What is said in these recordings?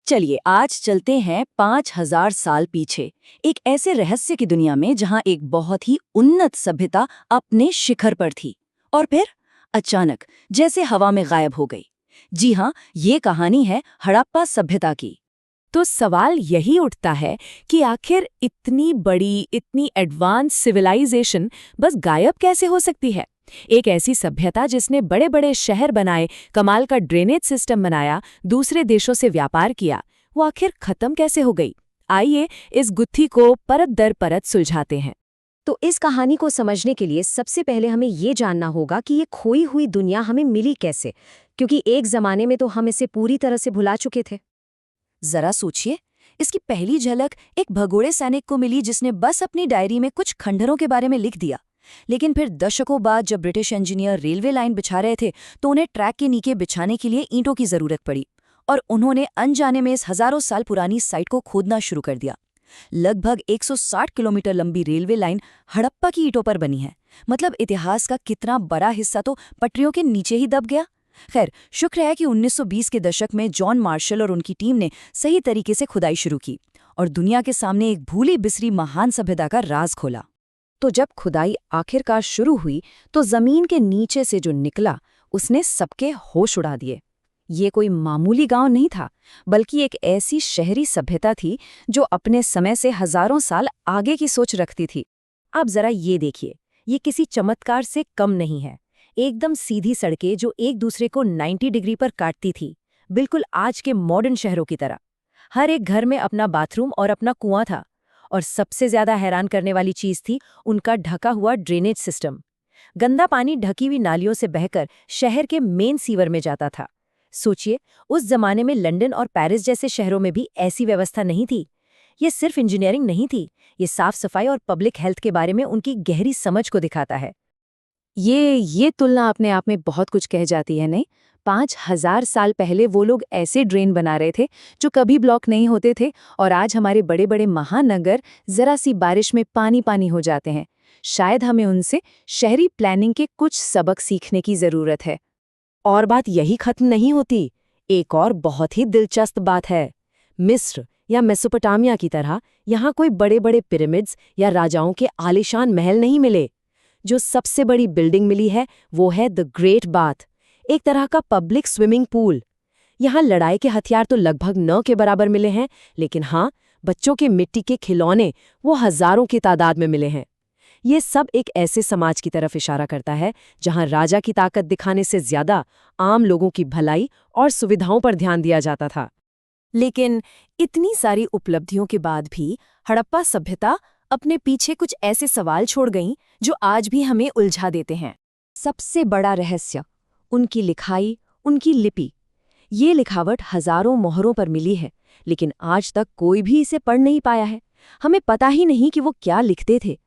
चलिए आज चलते हैं 5000 साल पीछे, एक ऐसे रहस्य की दुनिया में जहां एक बहुत ही उन्नत सभ्यता अपने शिखर पर थी और फिर अचानक जैसे हवा में गायब हो गई। जी हाँ, ये कहानी है हड़प्पा सभ्यता की। तो सवाल यही उठता है कि आखिर इतनी बड़ी, इतनी एडवांस सिविलाइजेशन बस गायब कैसे हो सकती है। एक ऐसी सभ्यता जिसने बड़े बड़े शहर बनाए, कमाल का ड्रेनेज सिस्टम बनाया, दूसरे देशों से व्यापार किया, वो आखिर खत्म कैसे हो गई। आइए इस गुत्थी को परत दर परत सुलझाते हैं। तो इस कहानी को समझने के लिए सबसे पहले हमें ये जानना होगा कि ये खोई हुई दुनिया हमें मिली कैसे, क्योंकि एक जमाने में तो हम इसे पूरी तरह से भुला चुके थे। जरा सोचिए, इसकी पहली झलक एक भगोड़े सैनिक को मिली जिसने बस अपनी डायरी में कुछ खंडहरों के बारे में लिख दिया। लेकिन फिर दशकों बाद जब ब्रिटिश इंजीनियर रेलवे लाइन बिछा रहे थे तो उन्हें ट्रैक के नीचे बिछाने के लिए ईंटों की जरूरत पड़ी और उन्होंने अनजाने में इस हजारों साल पुरानी साइट को खोदना शुरू कर दिया। लगभग 160 किलोमीटर लंबी रेलवे लाइन हड़प्पा की ईंटों पर बनी है। मतलब इतिहास का कितना बड़ा हिस्सा तो पटरियों के नीचे ही दब गया। खैर, शुक्र है कि 1920 के दशक में जॉन मार्शल और उनकी टीम ने सही तरीके से खुदाई शुरू की और दुनिया के सामने एक भूली बिसरी महान सभ्यता का राज खोला। तो जब खुदाई आखिरकार शुरू हुई तो जमीन के नीचे से जो निकला उसने सबके होश उड़ा दिए। ये कोई मामूली गांव नहीं था, बल्कि एक ऐसी शहरी सभ्यता थी जो अपने समय से हजारों साल आगे की सोच रखती थी। अब जरा ये देखिए, ये किसी चमत्कार से कम नहीं है। एकदम सीधी सड़कें जो एक दूसरे को 90 डिग्री पर काटती थी, बिल्कुल आज के मॉडर्न शहरों की तरह। हर एक घर में अपना बाथरूम और अपना कुआं था। और सबसे ज्यादा हैरान करने वाली चीज थी उनका ढका हुआ ड्रेनेज सिस्टम। गंदा पानी ढकी हुई नालियों से बहकर शहर के मेन सीवर में जाता था। सोचिए, उस जमाने में लंदन और पेरिस जैसे शहरों में भी ऐसी व्यवस्था नहीं थी। ये सिर्फ इंजीनियरिंग नहीं थी, ये साफ सफाई और पब्लिक हेल्थ के बारे में उनकी गहरी समझ को दिखाता है। ये तुलना अपने आप में बहुत कुछ कह जाती है, नहीं? 5000 साल पहले वो लोग ऐसे ड्रेन बना रहे थे जो कभी ब्लॉक नहीं होते थे, और आज हमारे बड़े बड़े महानगर जरा सी बारिश में पानी पानी हो जाते हैं। शायद हमें उनसे शहरी प्लानिंग के कुछ सबक सीखने की जरूरत है। और बात यही खत्म नहीं होती। एक और बहुत ही दिलचस्प बात है। मिस्र या मेसोपोटामिया की तरह यहाँ कोई बड़े बड़े पिरामिड्स या राजाओं के आलीशान महल नहीं मिले। जो सबसे बड़ी बिल्डिंग मिली है वो है द ग्रेट बाथ, एक तरह का पब्लिक स्विमिंग पूल। यहाँ लड़ाई के हथियार तो लगभग न के बराबर मिले हैं, लेकिन हाँ, बच्चों के मिट्टी के खिलौने वो हजारों की तादाद में मिले हैं। ये सब एक ऐसे समाज की तरफ इशारा करता है जहाँ राजा की ताकत दिखाने से ज्यादा आम लोगों की भलाई और सुविधाओं पर ध्यान दिया जाता था। लेकिन इतनी सारी उपलब्धियों के बाद भी हड़प्पा सभ्यता अपने पीछे कुछ ऐसे सवाल छोड़ गईं जो आज भी हमें उलझा देते हैं। सबसे बड़ा रहस्य उनकी लिखाई, उनकी लिपि। ये लिखावट हजारों मोहरों पर मिली है, लेकिन आज तक कोई भी इसे पढ़ नहीं पाया है। हमें पता ही नहीं कि वो क्या लिखते थे।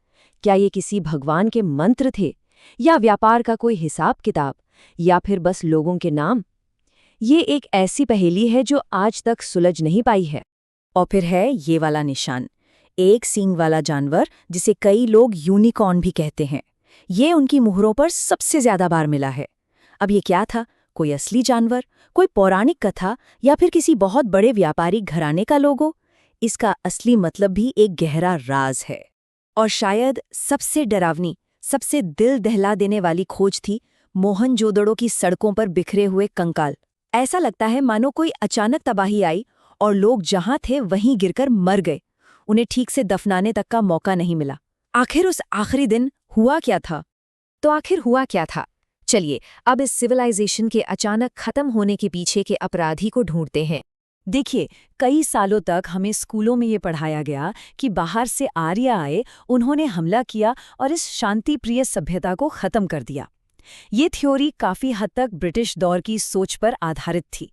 क्या ये किसी भगवान के मंत्र थे, या व्यापार का कोई हिसाब किताब, या फिर बस लोगों के नाम? ये एक ऐसी पहेली है जो आज तक सुलझ नहीं पाई है। और फिर है ये वाला निशान, एक सींग वाला जानवर जिसे कई लोग यूनिकॉर्न भी कहते हैं। ये उनकी मुहरों पर सबसे ज्यादा बार मिला है। अब ये क्या था? कोई असली जानवर, कोई पौराणिक कथा, या फिर किसी बहुत बड़े व्यापारिक घराने का लोगो? इसका असली मतलब भी एक गहरा राज है। और शायद सबसे डरावनी, सबसे दिल दहला देने वाली खोज थी मोहनजोदड़ो की सड़कों पर बिखरे हुए कंकाल। ऐसा लगता है मानो कोई अचानक तबाही आई और लोग जहां थे वहीं गिरकर मर गए। उन्हें ठीक से दफनाने तक का मौका नहीं मिला। आखिर उस आखिरी दिन हुआ क्या था? तो आखिर हुआ क्या था? चलिए अब इस सिविलाइजेशन के अचानक खत्म होने के पीछे के अपराधी को ढूंढते हैं। देखिए, कई सालों तक हमें स्कूलों में ये पढ़ाया गया कि बाहर से आर्य आए, उन्होंने हमला किया और इस शांतिप्रिय सभ्यता को खत्म कर दिया। ये थ्योरी काफी हद तक ब्रिटिश दौर की सोच पर आधारित थी।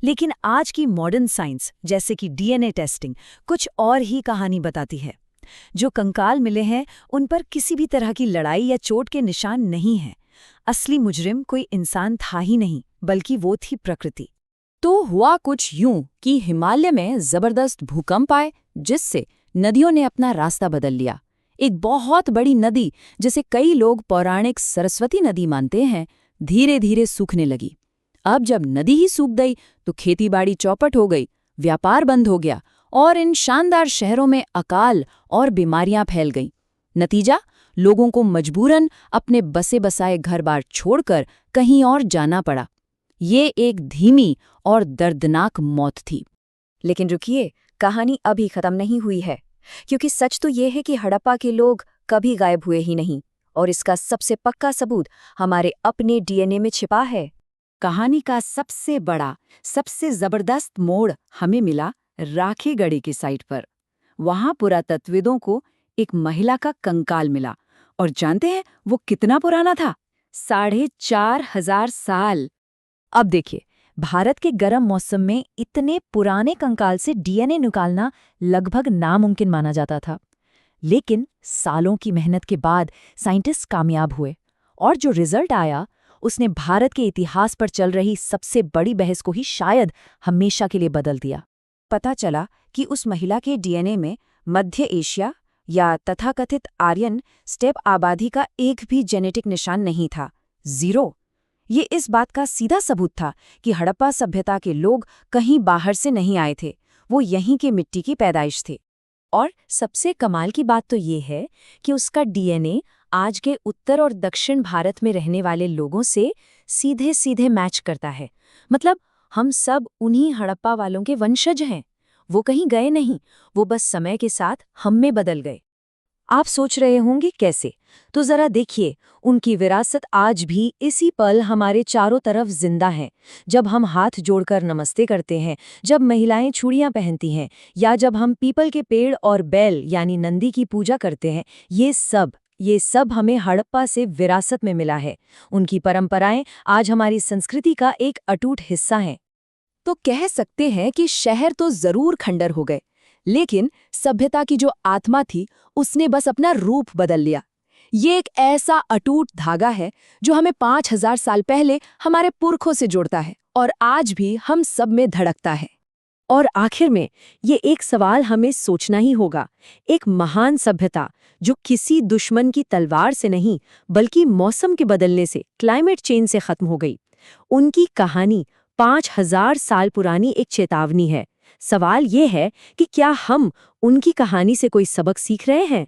लेकिन आज की मॉडर्न साइंस, जैसे कि डीएनए टेस्टिंग, कुछ और ही कहानी बताती है। जो कंकाल मिले हैं उन पर किसी भी तरह की लड़ाई या चोट के निशान नहीं हैं। असली मुजरिम कोई इंसान था ही नहीं, बल्कि वो थी प्रकृति। तो हुआ कुछ यूं कि हिमालय में जबरदस्त भूकंप आए, जिससे नदियों ने अपना रास्ता बदल लिया। एक बहुत बड़ी नदी, जिसे कई लोग पौराणिक सरस्वती नदी मानते हैं, धीरे धीरे सूखने लगी। अब जब नदी ही सूख गई तो खेतीबाड़ी चौपट हो गई। व्यापार बंद हो गया और इन शानदार शहरों में अकाल और बीमारियां फैल गईं। नतीजा, लोगों को मजबूरन अपने बसे बसाए घर-बार छोड़कर कहीं और जाना पड़ा। ये एक धीमी और दर्दनाक मौत थी। लेकिन रुकिए, कहानी अभी खत्म नहीं हुई है, क्योंकि सच तो ये है कि हड़प्पा के लोग कभी गायब हुए ही नहीं, और इसका सबसे पक्का सबूत हमारे अपने डीएनए में छिपा है। कहानी का सबसे बड़ा, सबसे जबरदस्त मोड़ हमें मिला राखीगढ़ी की साइट पर। वहां पुरातत्वविदों को एक महिला का कंकाल मिला, और जानते हैं वो कितना पुराना था? 4,500 साल। अब देखिए, भारत के गर्म मौसम में इतने पुराने कंकाल से डीएनए निकालना लगभग नामुमकिन माना जाता था। लेकिन सालों की मेहनत के बाद साइंटिस्ट कामयाब हुए, और जो रिजल्ट आया उसने भारत के इतिहास पर चल रही सबसे बड़ी बहस को ही शायद हमेशा के लिए बदल दिया। पता चला कि उस महिला के डीएनए में मध्य एशिया या तथाकथित आर्यन स्टेप आबादी का एक भी जेनेटिक निशान नहीं था, 0। ये इस बात का सीधा सबूत था कि हड़प्पा सभ्यता के लोग कहीं बाहर से नहीं आए थे, वो यहीं के मिट्टी की पैदाइश थे। और सबसे कमाल की बात तो ये है कि उसका डीएनए आज के उत्तर और दक्षिण भारत में रहने वाले लोगों से सीधे सीधे मैच करता है। मतलब हम सब उन्हीं हड़प्पा वालों के वंशज हैं। वो कहीं गए नहीं, वो बस समय के साथ हम में बदल गए। आप सोच रहे होंगे कैसे? तो जरा देखिए, उनकी विरासत आज भी इसी पल हमारे चारों तरफ जिंदा है। जब हम हाथ जोड़कर नमस्ते करते हैं, जब महिलाएं चूड़ियां पहनती हैं, या जब हम पीपल के पेड़ और बैल यानी नंदी की पूजा करते हैं, ये सब हमें हड़प्पा से विरासत में मिला है। उनकी परंपराएं आज हमारी संस्कृति का एक अटूट हिस्सा हैं। तो कह सकते हैं कि शहर तो जरूर खंडर हो गए, लेकिन सभ्यता की जो आत्मा थी उसने बस अपना रूप बदल लिया। ये एक ऐसा अटूट धागा है जो हमें 5,000 साल पहले हमारे पुरखों से जोड़ता है और आज भी हम सब में धड़कता है। और आखिर में ये एक सवाल हमें सोचना ही होगा। एक महान सभ्यता जो किसी दुश्मन की तलवार से नहीं बल्कि मौसम के बदलने से, क्लाइमेट चेंज से खत्म हो गई, उनकी कहानी 5,000 साल पुरानी एक चेतावनी है। सवाल ये है कि क्या हम उनकी कहानी से कोई सबक सीख रहे हैं?